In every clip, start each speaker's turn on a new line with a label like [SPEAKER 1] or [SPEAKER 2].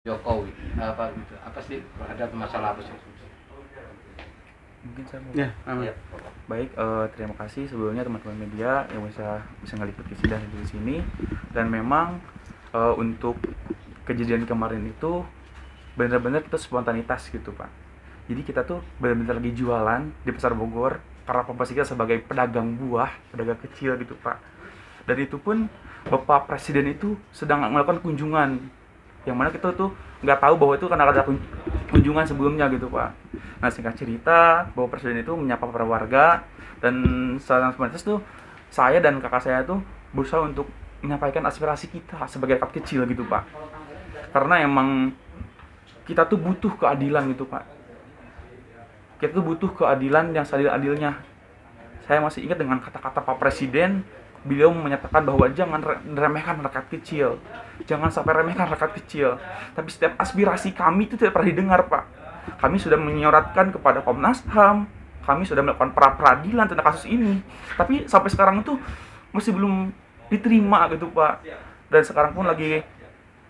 [SPEAKER 1] Jokowi apa gitu, apa sih ada masalah apa sih?
[SPEAKER 2] Mungkin saya mau.
[SPEAKER 3] Ya, aman.
[SPEAKER 1] Ya.
[SPEAKER 2] Baik, terima kasih sebelumnya teman-teman media yang bisa ngeliput sidang di sini. Dan memang untuk kejadian kemarin itu benar-benar kita spontanitas gitu Pak. Jadi kita tuh benar-benar lagi jualan di Pasar Bogor karena posisi kita sebagai pedagang buah, pedagang kecil gitu Pak. Dan itu pun Bapak Presiden itu sedang melakukan kunjungan, yang mana kita tuh nggak tahu bahwa itu karena ada kunjungan sebelumnya gitu Pak. Nah, singkat cerita, bahwa Presiden itu menyapa para warga, dan secara spontanitas tuh saya dan kakak saya tuh berusaha untuk menyampaikan aspirasi kita sebagai rakyat kecil gitu Pak. Karena emang kita tuh butuh keadilan gitu Pak. Kita tuh butuh keadilan yang seadil-adilnya. Saya masih ingat dengan kata-kata Pak Presiden. Beliau menyatakan bahwa jangan remehkan rakyat kecil, jangan sampai remehkan rakyat kecil. Tapi setiap aspirasi kami itu tidak pernah didengar Pak. Kami sudah menyoratkan kepada Komnas HAM, kami sudah melakukan pra-peradilan tentang kasus ini, tapi sampai sekarang itu masih belum diterima gitu Pak. Dan sekarang pun lagi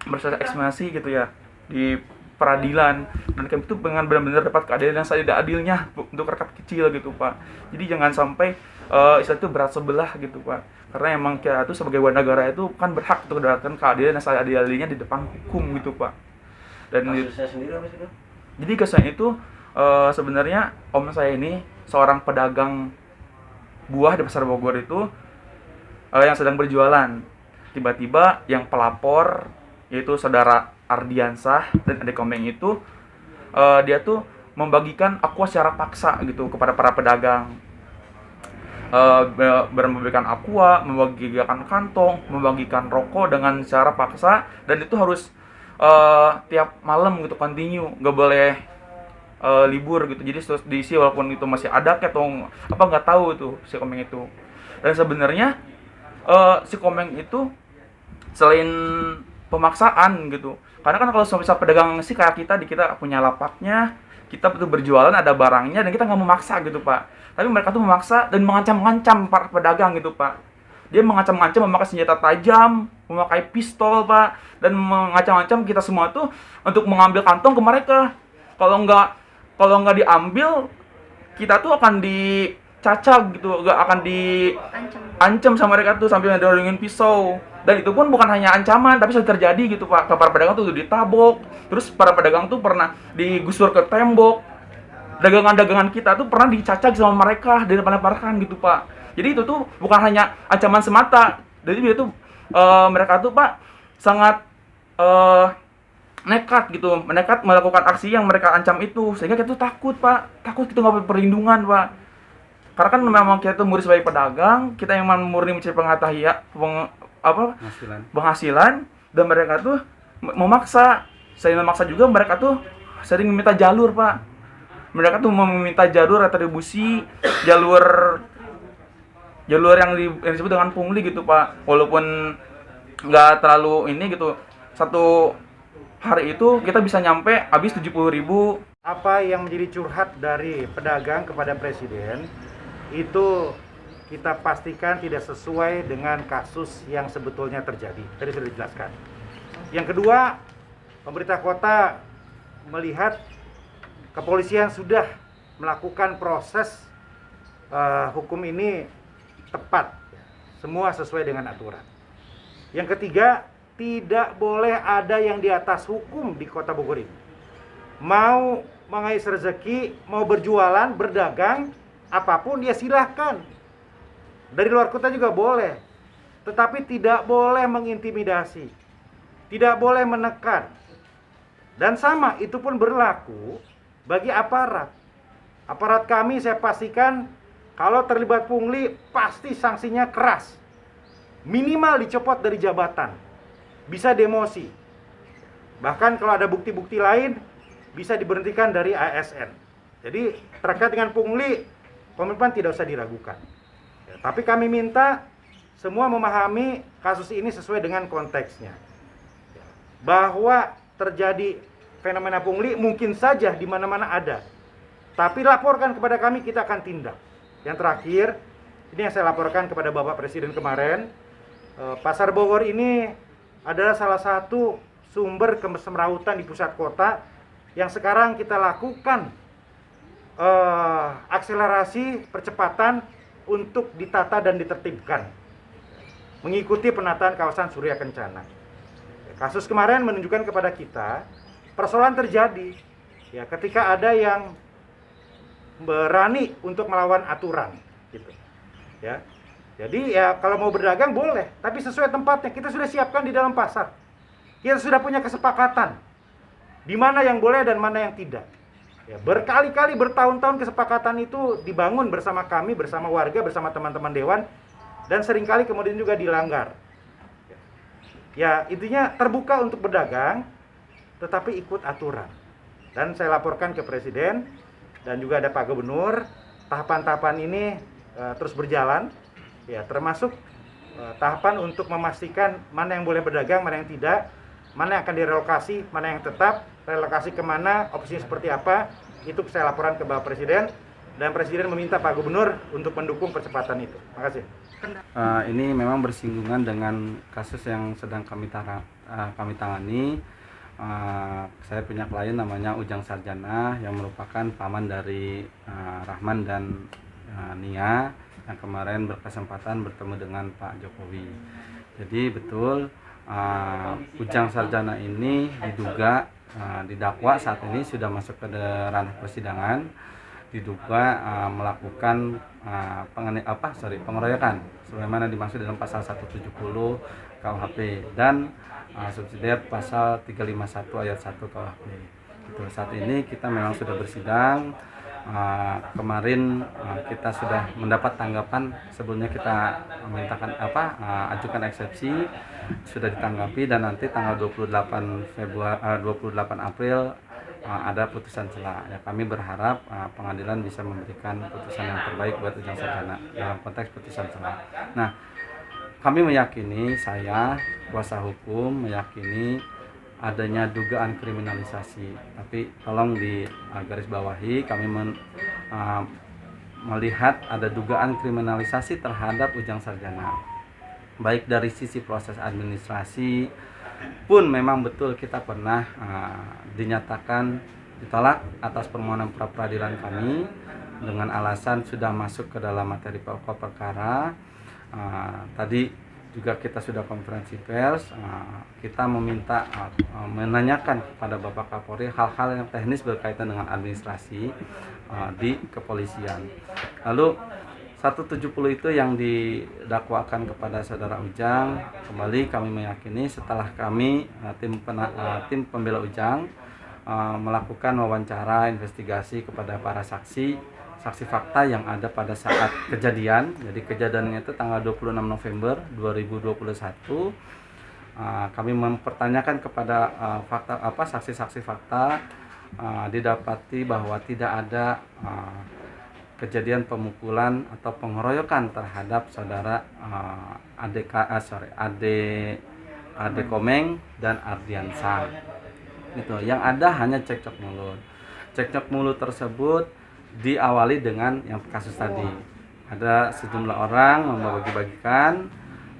[SPEAKER 2] proses eksaminasi gitu ya di peradilan, dan kami itu dengan benar-benar dapat keadilan yang seadil-adilnya untuk rakyat kecil gitu Pak. Jadi jangan sampai istilah itu berat sebelah gitu Pak, karena emang kita itu sebagai warga negara itu kan berhak untuk mendapatkan keadilan yang seadil-adilnya di depan hukum gitu Pak. Dan
[SPEAKER 1] Kasusnya sendiri apa sih?
[SPEAKER 2] jadi kesannya itu sebenarnya om saya ini seorang pedagang buah di Pasar Bogor itu yang sedang berjualan. Tiba-tiba yang pelapor yaitu saudara Ardiansah dan adik komeng itu dia tuh membagikan aqua secara paksa gitu kepada para pedagang. Memberikan aqua, membagikan kantong, membagikan rokok dengan cara paksa, dan itu harus tiap malam gitu continue, nggak boleh libur gitu. Jadi terus diisi walaupun itu masih ada atau apa nggak tahu itu si komeng itu. Dan sebenarnya si komeng itu selain pemaksaan gitu, karena kan kalau misal pedagang sih kayak kita punya lapaknya, kita betul berjualan ada barangnya, dan kita nggak memaksa gitu Pak. Tapi mereka tuh memaksa dan mengancam-ngancam para pedagang gitu Pak. Dia mengancam-ngancam memakai senjata tajam, memakai pistol Pak, dan mengancam-ngancam kita semua tuh untuk mengambil kantong ke mereka. Kalau nggak diambil, kita tuh akan dicacak gitu, nggak akan diancam sama mereka tuh sambil ngedorongin pisau. Dan itu pun bukan hanya ancaman, tapi sudah terjadi gitu Pak. Para pedagang tuh ditabok, terus para pedagang tuh pernah digusur ke tembok. Dagangan-dagangan kita tuh pernah dicacak sama mereka, dilempar-lemparkan gitu Pak. Jadi itu tuh bukan hanya ancaman semata. Jadi dia tuh mereka tuh Pak sangat nekat gitu, melakukan aksi yang mereka ancam itu, sehingga kita tuh takut Pak, takut kita nggak perlindungan Pak. Karena kan memang kita tuh murni sebagai pedagang, kita yang murni mencari penghasilan, dan mereka tuh memaksa. Selain memaksa juga mereka tuh sering meminta jalur Pak. Mereka tuh meminta jalur retribusi, jalur yang disebut dengan pungli gitu Pak. Walaupun nggak terlalu ini gitu, satu hari itu kita bisa nyampe habis 70.000.
[SPEAKER 3] Apa yang menjadi curhat dari pedagang kepada Presiden itu kita pastikan tidak sesuai dengan kasus yang sebetulnya terjadi. Tadi sudah dijelaskan. Yang kedua, pemerintah kota melihat kepolisian sudah melakukan proses hukum ini tepat, semua sesuai dengan aturan. Yang ketiga, tidak boleh ada yang di atas hukum di Kota Bogor ini. Mau mengais rezeki, mau berjualan, berdagang, apapun dia silahkan. Dari luar kota juga boleh, tetapi tidak boleh mengintimidasi, tidak boleh menekan. Dan sama, itu pun berlaku bagi aparat. Aparat kami saya pastikan kalau terlibat pungli pasti sanksinya keras. Minimal dicopot dari jabatan. Bisa demosi. Bahkan kalau ada bukti-bukti lain bisa diberhentikan dari ASN. Jadi terkait dengan pungli, komitmen tidak usah diragukan. Ya, tapi kami minta semua memahami kasus ini sesuai dengan konteksnya. Bahwa terjadi fenomena pungli mungkin saja di mana-mana ada. Tapi laporkan kepada kami, kita akan tindak. Yang terakhir, ini yang saya laporkan kepada Bapak Presiden kemarin. Pasar Bogor ini adalah salah satu sumber kesemrautan di pusat kota yang sekarang kita lakukan akselerasi percepatan untuk ditata dan ditertibkan mengikuti penataan kawasan Surya Kencana. Kasus kemarin menunjukkan kepada kita persoalan terjadi ya ketika ada yang berani untuk melawan aturan gitu. Ya. Jadi ya kalau mau berdagang boleh, tapi sesuai tempatnya. Kita sudah siapkan di dalam pasar. Kita sudah punya kesepakatan di mana yang boleh dan mana yang tidak. Ya, berkali-kali bertahun-tahun kesepakatan itu dibangun bersama kami, bersama warga, bersama teman-teman dewan, dan seringkali kemudian juga dilanggar. Ya, intinya terbuka untuk berdagang, tetapi ikut aturan. Dan saya laporkan ke Presiden dan juga ada Pak Gubernur, tahapan-tahapan ini terus berjalan, ya termasuk tahapan untuk memastikan mana yang boleh berdagang, mana yang tidak, mana yang akan direlokasi, mana yang tetap, relokasi kemana, opsinya seperti apa, itu saya laporan ke Bapak Presiden, dan Presiden meminta Pak Gubernur untuk mendukung percepatan itu. Terima kasih.
[SPEAKER 4] Ini memang bersinggungan dengan kasus yang sedang kami tangani. Saya punya klien namanya Ujang Sarjana yang merupakan paman dari Rahman dan Nia yang kemarin berkesempatan bertemu dengan Pak Jokowi. Jadi betul Ujang Sarjana ini diduga didakwa saat ini sudah masuk ke ranah persidangan, diduga melakukan pengeroyokan sebagaimana dimaksud dalam pasal 170 KUHP dan subsidiar pasal 351 ayat 1 KUHP. Itu saat ini kita memang sudah bersidang. Kemarin kita sudah mendapat tanggapan, sebelumnya kita ajukan eksepsi, sudah ditanggapi, dan nanti tanggal 28 April ada putusan sela. Ya, kami berharap pengadilan bisa memberikan putusan yang terbaik buat Ujang Sarjana dalam konteks putusan sela. Nah, kami meyakini, saya kuasa hukum meyakini adanya dugaan kriminalisasi, tapi tolong di garis bawahi, kami melihat ada dugaan kriminalisasi terhadap Ujang Sarjana, baik dari sisi proses administrasi pun memang betul kita pernah dinyatakan ditolak atas permohonan pra peradilan kami dengan alasan sudah masuk ke dalam materi pokok perkara. Tadi juga kita sudah konferensi pers, kita meminta menanyakan kepada Bapak Kapolri hal-hal yang teknis berkaitan dengan administrasi di kepolisian. Lalu 170 itu yang didakwakan kepada saudara Ujang. Kembali kami meyakini setelah kami tim pembela Ujang melakukan wawancara investigasi kepada para saksi fakta yang ada pada saat kejadian. Jadi kejadiannya itu tanggal 26 November 2021. Kami mempertanyakan kepada saksi-saksi fakta, didapati bahwa tidak ada kejadian pemukulan atau pengeroyokan terhadap saudara Ade Komeng dan Ardiansa. Gitu. Yang ada hanya cekcok mulut. Cekcok mulut tersebut diawali dengan yang kasus tadi. Ada sejumlah orang membagi-bagikan,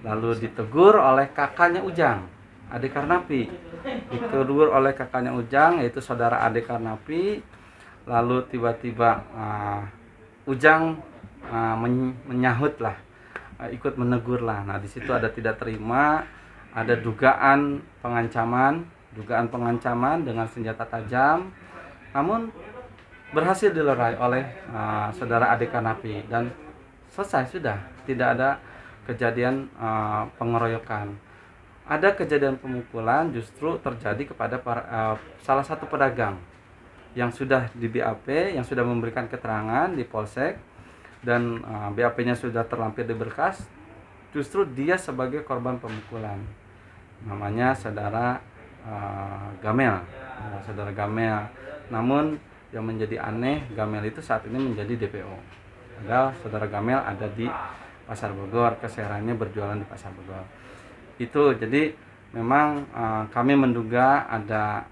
[SPEAKER 4] lalu ditegur oleh kakaknya Ujang, Ade Karnapi. Ditegur oleh kakaknya Ujang, yaitu saudara Ade Karnapi. Lalu tiba-tiba Ujang menyahut lah, ikut menegur lah. Nah, di situ ada tidak terima, ada dugaan pengancaman dengan senjata tajam, namun berhasil dilerai oleh saudara Ade Karnapi dan selesai sudah, tidak ada kejadian pengeroyokan. Ada kejadian pemukulan justru terjadi kepada salah satu pedagang yang sudah di BAP, yang sudah memberikan keterangan di Polsek, dan BAP-nya sudah terlampir di berkas. Justru dia sebagai korban pemukulan, namanya saudara Gamel, saudara Gamel. Namun yang menjadi aneh, Gamel itu saat ini menjadi DPO. Padahal saudara Gamel ada di Pasar Bogor, kesehariannya berjualan di Pasar Bogor. Itu jadi memang kami menduga ada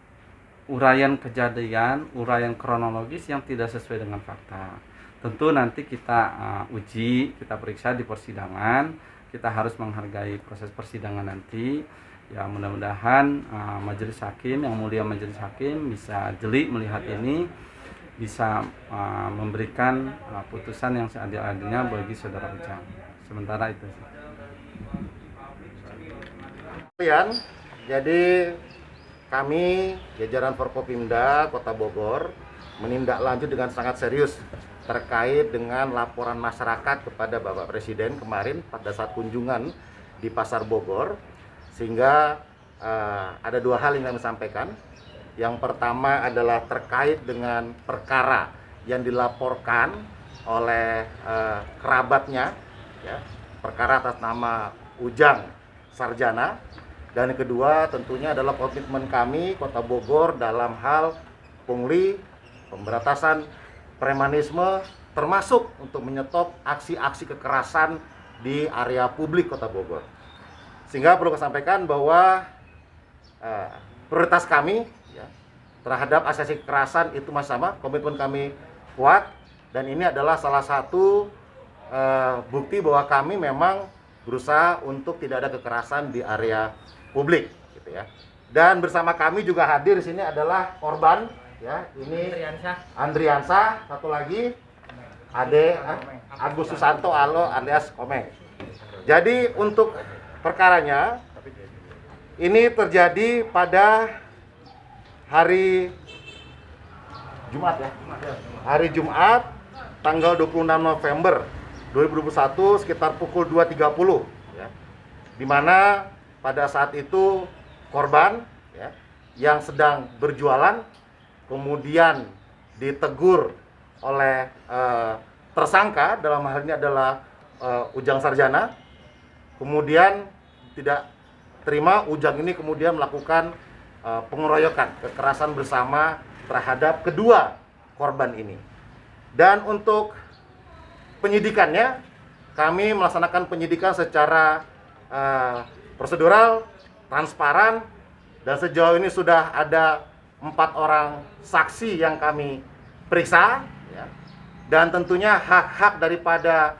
[SPEAKER 4] uraian kejadian, uraian kronologis yang tidak sesuai dengan fakta. Tentu nanti kita uji, kita periksa di persidangan. Kita harus menghargai proses persidangan nanti. Ya mudah-mudahan majelis hakim, yang mulia majelis hakim bisa jeli melihat ini, bisa memberikan putusan yang seadil-adilnya bagi saudara Ujang. Sementara itu.
[SPEAKER 3] Jadi kami jajaran Forkopimda Kota Bogor menindaklanjut dengan sangat serius terkait dengan laporan masyarakat kepada Bapak Presiden kemarin pada saat kunjungan di Pasar Bogor, sehingga ada dua hal yang kami sampaikan. Yang pertama adalah terkait dengan perkara yang dilaporkan oleh kerabatnya, ya, perkara atas nama Ujang Sarjana. Dan yang kedua tentunya adalah komitmen kami Kota Bogor dalam hal pungli, pemberantasan premanisme, termasuk untuk menyetop aksi-aksi kekerasan di area publik Kota Bogor. Sehingga perlu saya sampaikan bahwa prioritas kami, ya, terhadap aksi kekerasan itu masih sama, komitmen kami kuat, dan ini adalah salah satu bukti bahwa kami memang berusaha untuk tidak ada kekerasan di area publik, gitu ya. Dan bersama kami juga hadir di sini adalah korban, ya, ini Andriansa, satu lagi Ade Agus Susanto alias Komeng. Jadi untuk perkaranya ini terjadi pada hari Jumat, ya. Hari Jumat tanggal 26 November 2021 sekitar pukul 2.30, ya. Di mana pada saat itu korban, ya, yang sedang berjualan kemudian ditegur oleh tersangka, dalam hal ini adalah Ujang Sarjana. Kemudian tidak terima, Ujang ini kemudian melakukan pengeroyokan, kekerasan bersama terhadap kedua korban ini. Dan untuk penyidikannya, kami melaksanakan penyidikan secara prosedural, transparan, dan sejauh ini sudah ada 4 orang saksi yang kami periksa, ya. Dan tentunya hak-hak daripada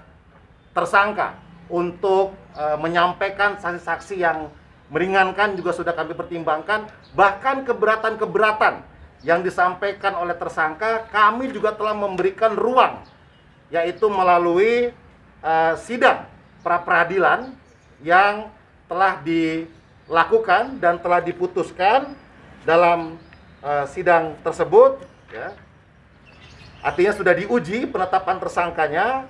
[SPEAKER 3] tersangka untuk menyampaikan saksi-saksi yang meringankan juga sudah kami pertimbangkan. Bahkan keberatan-keberatan yang disampaikan oleh tersangka kami juga telah memberikan ruang, yaitu melalui sidang pra-peradilan yang telah dilakukan dan telah diputuskan dalam sidang tersebut, ya. Artinya sudah diuji penetapan tersangkanya,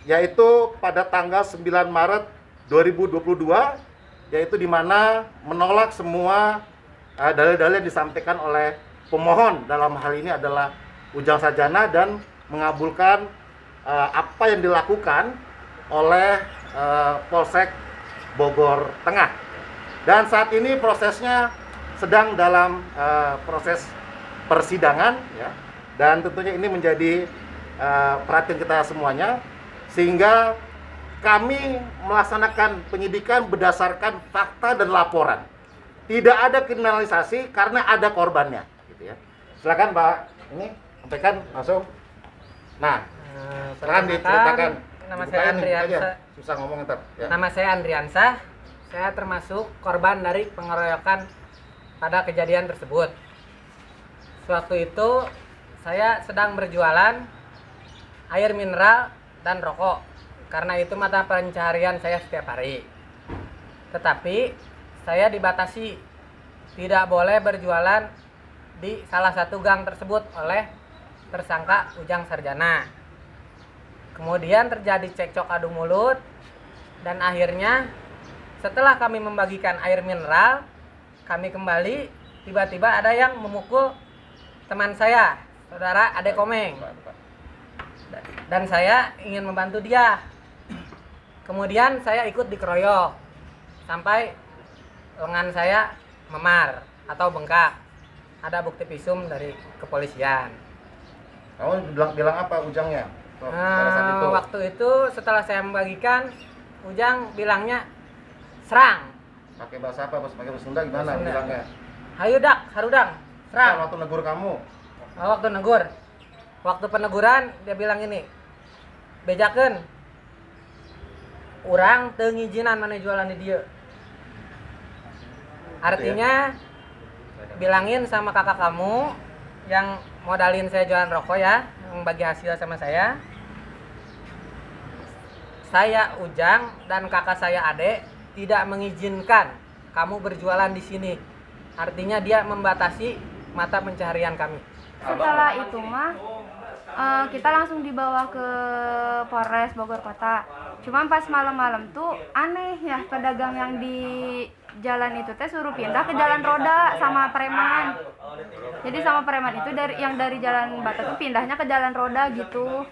[SPEAKER 3] yaitu pada tanggal 9 Maret 2022, yaitu di mana menolak semua dalil-dalil yang disampaikan oleh pemohon, dalam hal ini adalah Ujang Sarjana, dan mengabulkan apa yang dilakukan oleh Polsek Bogor Tengah. Dan saat ini prosesnya sedang dalam proses persidangan, ya. Dan tentunya ini menjadi perhatian kita semuanya, sehingga kami melaksanakan penyidikan berdasarkan fakta dan laporan. Tidak ada kriminalisasi karena ada korbannya, gitu ya. Silakan Pak, ini sampaikan langsung. Nah, silakan diceritakan.
[SPEAKER 5] Nama saya Andriansa.
[SPEAKER 3] Susah ngomong ntar. Ya.
[SPEAKER 5] Nama saya Andriansa. Saya termasuk korban dari pengeroyokan pada kejadian tersebut. Sewaktu itu saya sedang berjualan air mineral dan rokok, karena itu mata pencaharian saya setiap hari. Tetapi saya dibatasi tidak boleh berjualan di salah satu gang tersebut oleh tersangka Ujang Sarjana. Kemudian terjadi cekcok adu mulut, dan akhirnya setelah kami membagikan air mineral, kami kembali, tiba-tiba ada yang memukul teman saya, saudara Ade Komeng. Dan saya ingin membantu dia. Kemudian saya ikut dikeroyok sampai lengan saya memar atau bengkak. Ada bukti visum dari kepolisian.
[SPEAKER 3] Kamu bilang apa Ujangnya? Pada saat itu?
[SPEAKER 5] Waktu itu setelah saya membagikan, Ujang bilangnya serang.
[SPEAKER 3] Pakai bahasa apa? Pakai bahasa Sunda gimana
[SPEAKER 5] Sunda.
[SPEAKER 3] bilangnya?
[SPEAKER 5] Hayudak, harudang, serang.
[SPEAKER 3] Waktu negur kamu?
[SPEAKER 5] Waktu negur. Waktu peneguran dia bilang ini, bejakeun urang teu ngijinan mana jualan di dieu. Artinya bilangin sama kakak kamu yang modalin saya jualan rokok ya, yang bagi hasil sama saya Ujang dan kakak saya Ade tidak mengizinkan kamu berjualan di sini. Artinya dia membatasi mata pencaharian kami.
[SPEAKER 6] Setelah itu mah kita langsung dibawa ke Polres Bogor Kota. Cuman pas malam-malam tuh aneh ya, pedagang yang di jalan itu teh suruh pindah ke jalan roda sama preman. Jadi sama preman itu dari jalan Bata tuh pindahnya ke jalan roda gitu.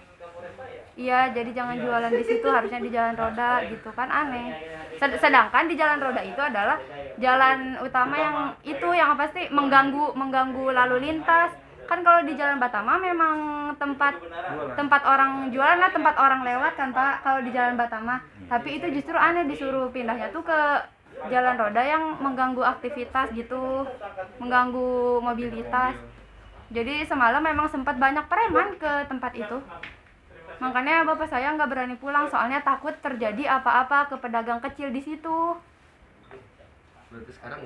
[SPEAKER 6] Iya, jadi jangan jualan di situ, harusnya di jalan roda gitu kan, aneh. Sedangkan di jalan roda itu adalah jalan utama yang pasti mengganggu lalu lintas. Kan kalau di Jalan Batama memang tempat orang jualan lah, tempat orang lewat kan Pak, kalau di Jalan Batama. Tapi itu justru aneh disuruh pindahnya tuh ke jalan roda yang mengganggu aktivitas gitu, mengganggu mobilitas. Jadi semalam memang sempat banyak preman ke tempat itu. Makanya bapak saya nggak berani pulang, soalnya takut terjadi apa-apa ke pedagang kecil di situ.
[SPEAKER 1] Berarti sekarang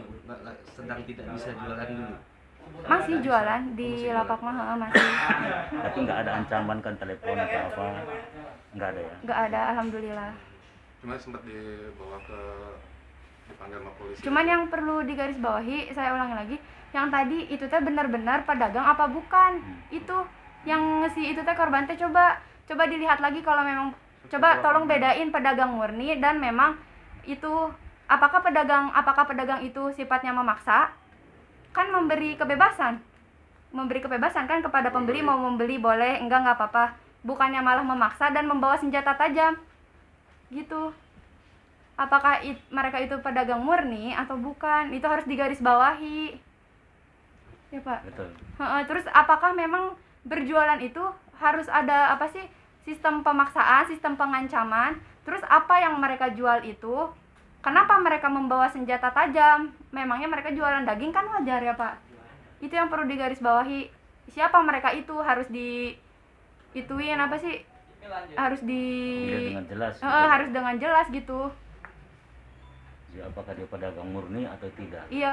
[SPEAKER 1] sedang tidak bisa jualan dulu.
[SPEAKER 6] Masih jualan di lapak mah, masih.
[SPEAKER 7] Tapi nggak ada ancaman kan telepon atau apa? Nggak ada ya?
[SPEAKER 6] Nggak ada, alhamdulillah.
[SPEAKER 8] Cuma sempat dipanggil sama polisi.
[SPEAKER 6] Cuman yang perlu digarisbawahi, saya ulangi lagi, yang tadi itu teh benar-benar pedagang apa bukan? Itu yang si itu teh korban teh coba dilihat lagi kalau memang, coba tolong bedain pedagang murni dan memang itu apakah pedagang itu sifatnya memaksa? Kan memberi kebebasan kan kepada pembeli, mau membeli boleh, enggak apa-apa, bukannya malah memaksa dan membawa senjata tajam gitu. Apakah mereka itu pedagang murni atau bukan, itu harus digarisbawahi ya Pak.
[SPEAKER 7] Betul.
[SPEAKER 6] Terus apakah memang berjualan itu harus ada apa sih, sistem pemaksaan, sistem pengancaman? Terus apa yang mereka jual itu, kenapa mereka membawa senjata tajam? Memangnya mereka jualan daging kan wajar ya Pak? Itu yang perlu digarisbawahi. Siapa mereka itu, harus ituin apa sih? Harus
[SPEAKER 7] Dengan jelas.
[SPEAKER 6] harus dengan jelas gitu.
[SPEAKER 7] Ya, apakah dia pedagang murni atau tidak?
[SPEAKER 6] Iya.